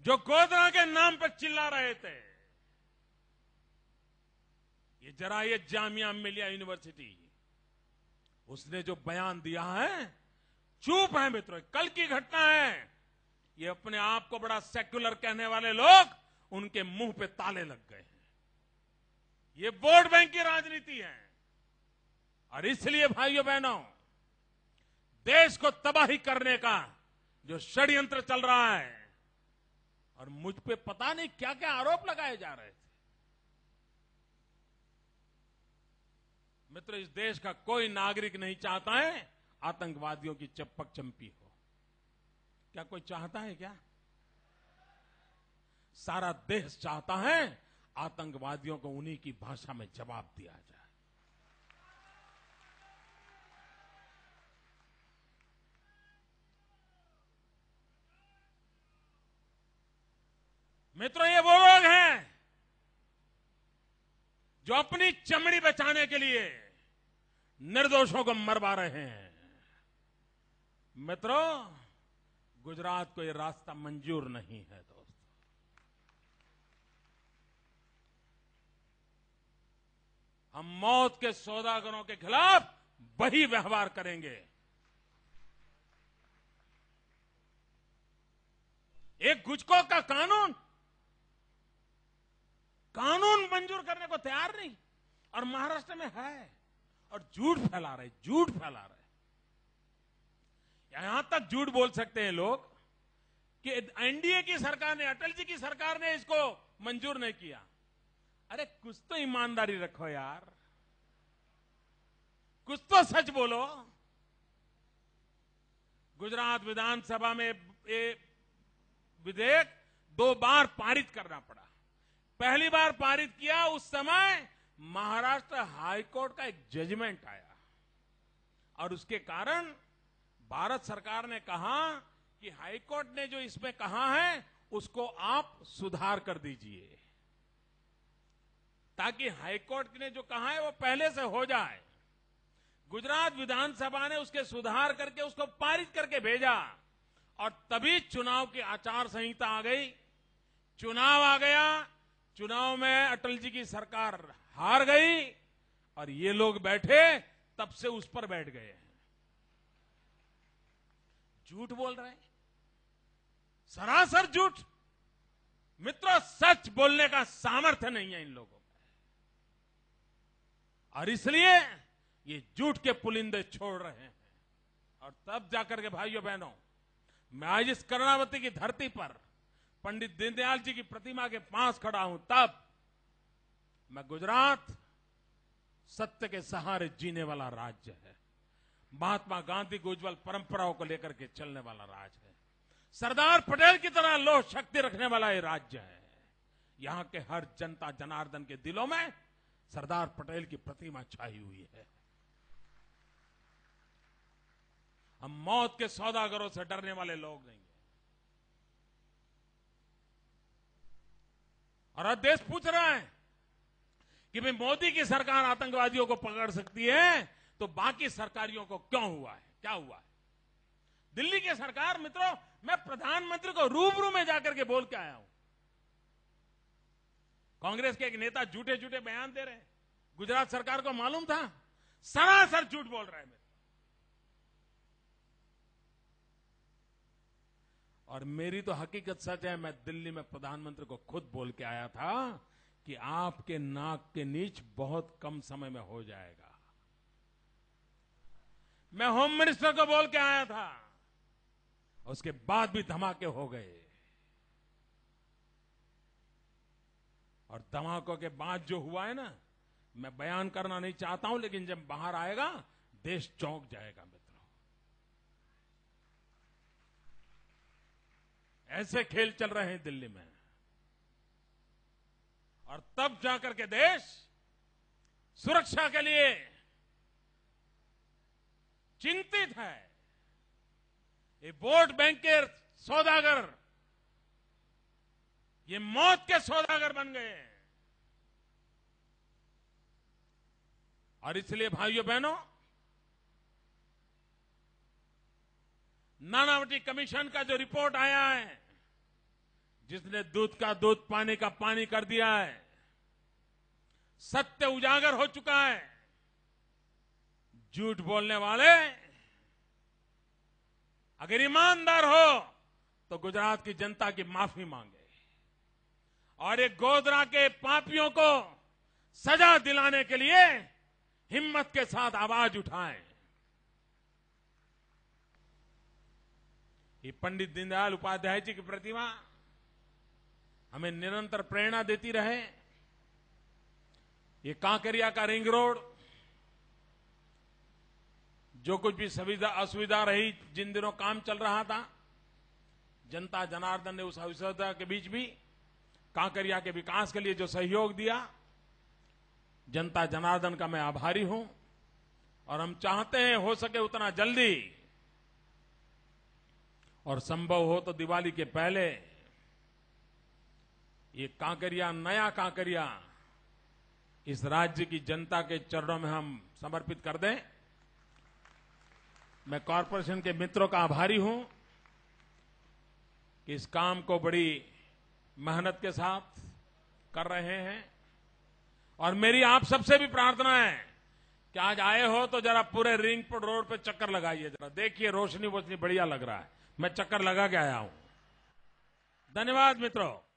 जो गोधरा के नाम पर चिल्ला रहे थे, ये जामिया मिलिया यूनिवर्सिटी, उसने जो बयान दिया है, चुप है मित्रों। कल की घटना है। ये अपने आप को बड़ा सेक्युलर कहने वाले लोग, उनके मुंह पे ताले लग गए हैं। ये वोट बैंक की राजनीति है। और इसलिए भाइयों बहनों, देश को तबाही करने का जो षड्यंत्र चल रहा है, और मुझ पे पता नहीं क्या क्या आरोप लगाए जा रहे थे। मित्र, इस देश का कोई नागरिक नहीं चाहता है आतंकवादियों की चप्पक चंपी हो। क्या कोई चाहता है क्या? सारा देश चाहता है आतंकवादियों को उन्हीं की भाषा में जवाब दिया जाए। मित्रों, ये वो लोग हैं जो अपनी चमड़ी बचाने के लिए निर्दोषों को मरवा रहे हैं। मित्रों, गुजरात को यह रास्ता मंजूर नहीं है। दोस्तों, हम मौत के सौदागरों के खिलाफ वही व्यवहार करेंगे। एक गुजकों का कानून मंजूर करने को तैयार नहीं, और महाराष्ट्र में है, और झूठ फैला रहे। यहां तक झूठ बोल सकते हैं लोग कि एनडीए की सरकार ने, अटल जी की सरकार ने इसको मंजूर नहीं किया। अरे कुछ तो ईमानदारी रखो यार, कुछ तो सच बोलो। गुजरात विधानसभा में ये विधेयक 2 बार पारित करना पड़ा। पहली बार पारित किया, उस समय महाराष्ट्र हाईकोर्ट का एक जजमेंट आया, और उसके कारण भारत सरकार ने कहा कि हाईकोर्ट ने जो इसमें कहा है उसको आप सुधार कर दीजिए, ताकि हाईकोर्ट ने जो कहा है वो पहले से हो जाए। गुजरात विधानसभा ने उसके सुधार करके उसको पारित करके भेजा, और तभी चुनाव की आचार संहिता आ गई, चुनाव आ गया। चुनाव में अटल जी की सरकार हार गई, और ये लोग बैठे, तब से उस पर बैठ गए हैं। झूठ बोल रहे हैं, सरासर झूठ। मित्रों, सच बोलने का सामर्थ्य नहीं है इन लोगों में, और इसलिए ये झूठ के पुलिंदे छोड़ रहे हैं। और तब जाकर के भाइयों बहनों, मैं आज इस कर्णावती की धरती पर पंडित दीनदयाल जी की प्रतिमा के पास खड़ा हूं, तब मैं गुजरात सत्य के सहारे जीने वाला राज्य है, महात्मा गांधी की उज्जवल परंपराओं को लेकर के चलने वाला राज्य है, सरदार पटेल की तरह लोह शक्ति रखने वाला ये राज्य है। यहां के हर जनता जनार्दन के दिलों में सरदार पटेल की प्रतिमा छाई हुई है। हम मौत के सौदागरों से डरने वाले लोग नहीं हैं। और अब देश पूछ रहा है कि भाई मोदी की सरकार आतंकवादियों को पकड़ सकती है, तो बाकी सरकारियों को क्यों हुआ है, क्या हुआ है? दिल्ली की सरकार, मित्रों, मैं प्रधानमंत्री को रूबरू में जाकर के बोल के आया हूं। कांग्रेस के एक नेता झूठे झूठे बयान दे रहे हैं, गुजरात सरकार को मालूम था, सरासर झूठ बोल रहे हैं। और मेरी तो हकीकत सच है, मैं दिल्ली में प्रधानमंत्री को खुद बोल के आया था कि आपके नाक के नीच बहुत कम समय में हो जाएगा। मैं होम मिनिस्टर को बोल के आया था, उसके बाद भी धमाके हो गए। और धमाकों के बाद जो हुआ है ना, मैं बयान करना नहीं चाहता हूं, लेकिन जब बाहर आएगा देश चौंक जाएगा। मित्रों, ऐसे खेल चल रहे हैं दिल्ली में, और तब जाकर के देश सुरक्षा के लिए चिंतित है। ये वोट बैंक के सौदागर, ये मौत के सौदागर बन गए हैं। और इसलिए भाइयों बहनों, नानावटी कमीशन का जो रिपोर्ट आया है, जिसने दूध का दूध पानी का पानी कर दिया है। सत्य उजागर हो चुका है। झूठ बोलने वाले अगर ईमानदार हो तो गुजरात की जनता की माफी मांगे और एक गोधरा के पापियों को सजा दिलाने के लिए हिम्मत के साथ आवाज उठाएं। ये पंडित दीनदयाल उपाध्याय जी की प्रतिमा हमें निरंतर प्रेरणा देती रहे। ये कांकरिया का रिंग रोड, जो कुछ भी सुविधा असुविधा रही, जिन दिनों काम चल रहा था, जनता जनार्दन ने उस असुविधा के बीच भी कांकरिया के विकास के लिए जो सहयोग दिया, जनता जनार्दन का मैं आभारी हूं। और हम चाहते हैं हो सके उतना जल्दी और संभव हो तो दिवाली के पहले ये कांकरिया, नया कांकरिया इस राज्य की जनता के चरणों में हम समर्पित कर दें। मैं कॉरपोरेशन के मित्रों का आभारी हूं कि इस काम को बड़ी मेहनत के साथ कर रहे हैं। और मेरी आप सबसे भी प्रार्थना है कि आज आए हो तो जरा पूरे रिंग रोड पे चक्कर लगाइए, जरा देखिए रोशनी वोशनी बढ़िया लग रहा है। मैं चक्कर लगा के आया हूं। धन्यवाद मित्रों।